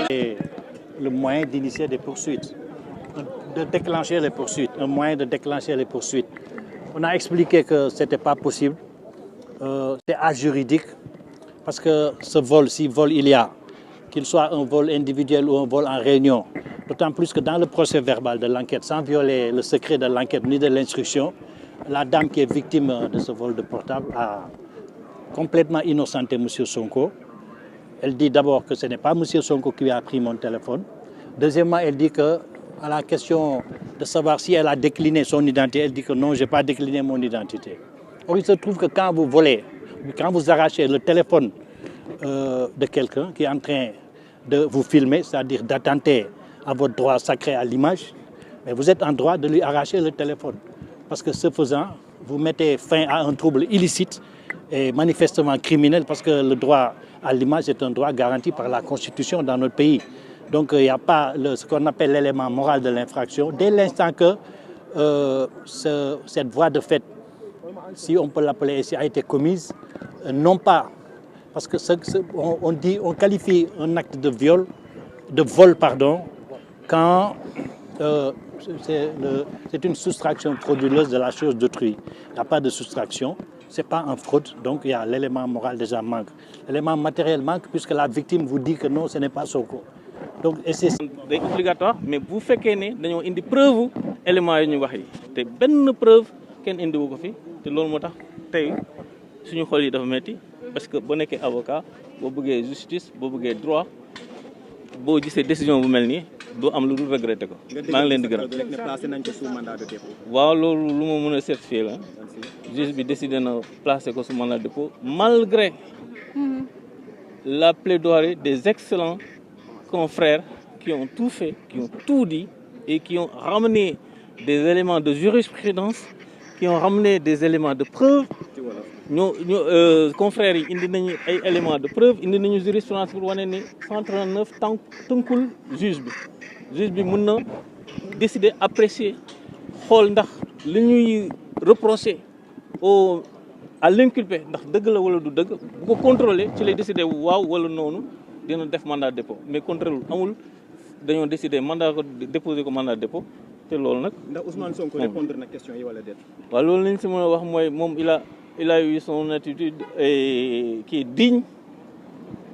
Et le moyen d'initier des poursuites, de déclencher les poursuites, un moyen de déclencher les poursuites. On a expliqué que ce n'était pas possible, c'est ajuridique, parce que ce vol, si vol il y a, qu'il soit un vol individuel ou un vol en réunion, d'autant plus que dans le procès verbal de l'enquête, sans violer le secret de l'enquête ni de l'instruction, la dame qui est victime de ce vol de portable a complètement innocenté M. Sonko. Elle dit d'abord que ce n'est pas M. Sonko qui a pris mon téléphone. Deuxièmement, elle dit que, à la question de savoir si elle a décliné son identité, elle dit que non, je n'ai pas décliné mon identité. Or, il se trouve que quand vous volez, quand vous arrachez le téléphone de quelqu'un qui est en train de vous filmer, c'est-à-dire d'attenter à votre droit sacré à l'image, mais vous êtes en droit de lui arracher le téléphone. Parce que ce faisant, vous mettez fin à un trouble illicite et manifestement criminel, parce que le droit à l'image est un droit garanti par la Constitution dans notre pays. Donc il n'y a pas ce qu'on appelle l'élément moral de l'infraction. Dès l'instant que cette voie de fait, si on peut l'appeler ainsi, a été commise, non pas, parce que on qualifie un acte de viol, de vol, pardon, quand c'est une soustraction frauduleuse de la chose d'autrui. Il n'y a pas de soustraction, ce n'est pas en fraude, donc il y a l'élément moral déjà manque. L'élément matériel manque puisque la victime vous dit que non, ce n'est pas Sonko. Donc c'est obligatoire, mais vous faites qu'il y ait des preuves, éléments yi ñu wax yi te benn preuve kenn indi wu ko fi te loolu moo tax tey suñu xol yi dafa metti parce que boo nekkee avocat boo bëggee justice boo bëggee droit boo gisee décision bu mel nii doo am lu dul regretter ko. maa ngi leen di gërëm waaw loolu lu ma mën a certifier la juge bi décidé na placer ko sous mandat de dépôt malgré la plaidoirie des excellents confrères qui ont tout fait, qui ont tout dit et qui ont ramené des éléments de jurisprudence, qui ont ramené des éléments de preuve. Nos confrères ils indi nañu ay éléments de preuve indi nañu jurisprudence pour wane ni 139 tënkul juge bi mën na décider apprécier xool ndax li ñuy reprocher à l'inculpé ndax dëgg la wala du dëgg bu ko contrôler ci lay décider waaw wala noonu dina def mandat de dépôt mais contrôle amul dañoo décider déposer ko mandat de dépôt te loolu nag. ndax Ousmane Sonko répondre na question yi wala déet. waaw loolu lañ si mën a wax mooy moom il a eu son attitude qui est digne,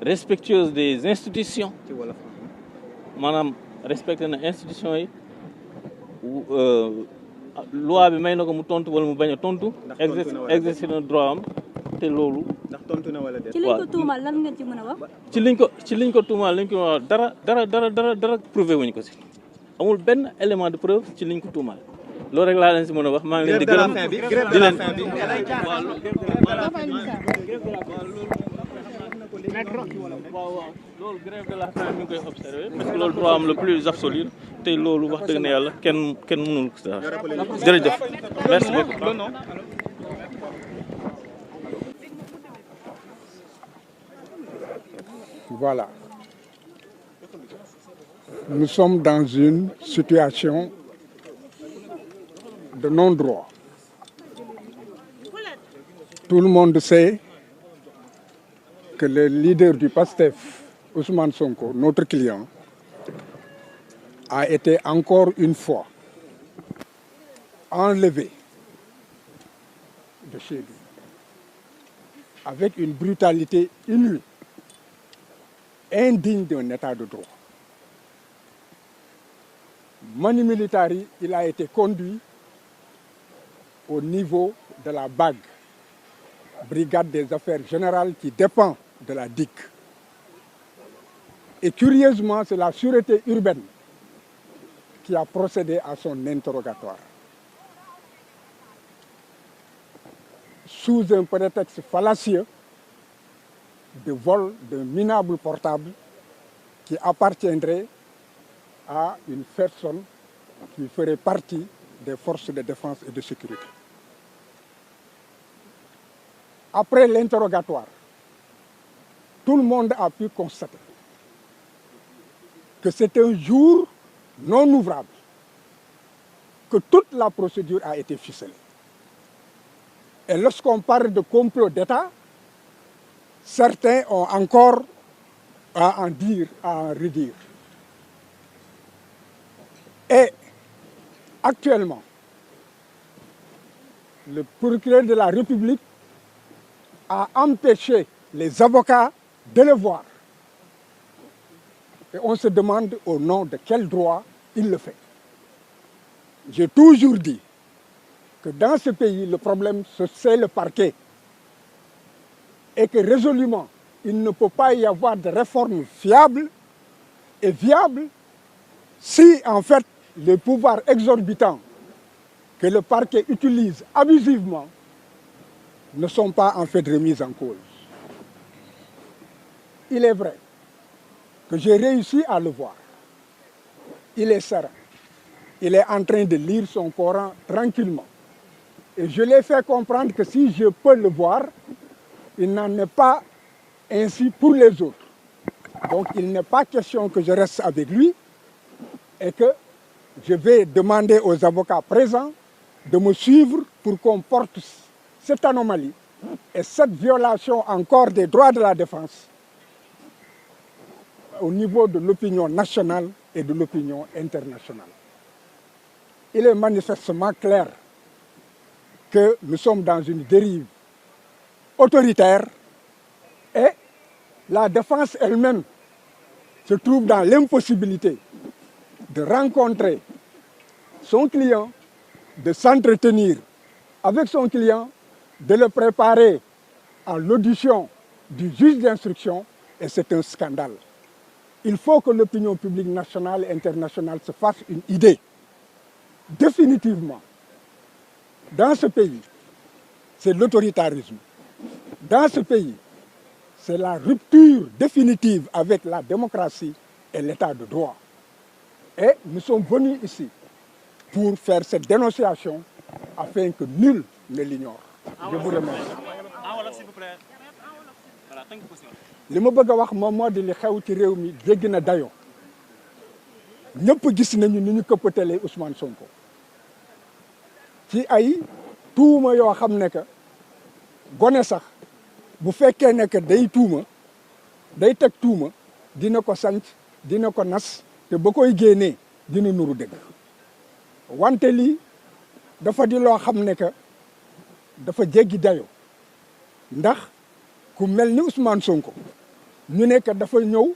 respectueuse des institutions. Maanaam respecté na institutions yi loi bi may na ko mu tontu wala mu bañ a tontu. exercer na droit am te loolu. ndax tontu na wala déet. ci liñ ko tuumal lan nga ci mën a wax. ci liñ ko tuumal liñ ko wax dara prouvé wuñ ko si amul benn élément de preuve ci liñ ko tuumal. loolu rek laa leen si mën a wax maa ngi leen di gërëm di leen loolu grève de la faim mi ngi koy observé parce que loolu droit am le plus absolu te loolu wax dëgg na yàlla kenn mënul ko sax jërëjëf merci beaucoup. Voilà. Nous sommes dans une situation de non-droit. Tout le monde sait que le leader du PASTEF, Ousmane Sonko, notre client, a été encore une fois enlevé de chez lui avec une brutalité inouïe, indigne d'un état de droit. Manu Militari, il a été conduit au niveau de la BAG, Brigade des Affaires Générales, qui dépend de la DIC. Et curieusement, c'est la sûreté urbaine qui a procédé à son interrogatoire. Sous un prétexte fallacieux de vol d'un minable portable qui appartiendrait à une personne qui ferait partie des forces de défense et de sécurité. Après l'interrogatoire, tout le monde a pu constater que c'est un jour non ouvrable, que toute la procédure a été ficelée. Et lorsqu'on parle de complot d'État, certains ont encore à en dire, à en redire. Et actuellement, le procureur de la République a empêché les avocats de le voir. Et on se demande au nom de quel droit il le fait. J'ai toujours dit que dans ce pays, le problème, c'est le parquet. Et que résolument, il ne peut pas y avoir de réforme fiable et viable si, en fait, les pouvoirs exorbitants que le parquet utilise abusivement ne sont pas en fait remis en cause. Il est vrai que j'ai réussi à le voir. Il est serein. Il est en train de lire son Coran tranquillement. Et je l'ai fait comprendre que si je peux le voir, il n'en est pas ainsi pour les autres. Donc il n'est pas question que je reste avec lui et que je vais demander aux avocats présents de me suivre pour qu'on porte cette anomalie et cette violation encore des droits de la défense au niveau de l'opinion nationale et de l'opinion internationale. Il est manifestement clair que nous sommes dans une dérive autoritaire et la défense elle-même se trouve dans l'impossibilité de rencontrer son client, de s'entretenir avec son client, de le préparer à l'audition du juge d'instruction, et c'est un scandale. Il faut que l'opinion publique nationale et internationale se fasse une idée. Définitivement, dans ce pays, c'est l'autoritarisme. Dans ce pays, c'est la rupture définitive avec la démocratie et l'état de droit. Et nous sommes venus ici pour faire cette dénonciation afin que nul ne l'ignore. Je vous remercie. li ma bëgg a wax moom moo di li xew ci réew mi jéggi na dayoo ñëpp gis nañu ni ñu këppatalee Ousmane Sonko ci ay tuuma yoo xam ne que gone sax bu fekkee ne que day tuuma day teg tuuma dina ko sanc dina ko nas te ba koy génnee dina nuru dëgg wante lii dafa di loo xam ne que dafa jéggi dayoo ndax ku mel ni Ousmane Sonko ñu ne que dafa ñëw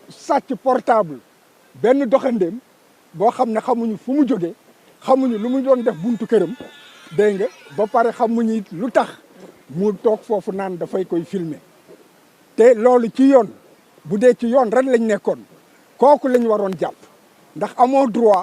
sàcc portable benn doxandéem boo xam ne xamuñu fu mu jógee xamuñu lu mu doon def buntu këram dégg nga ba pare xamuñu lu tax mu toog foofu naan dafay koy filmer te loolu ci yoon bu dee ci yoon ren lañ nekkoon kooku lañ waroon jàpp ndax amoo droit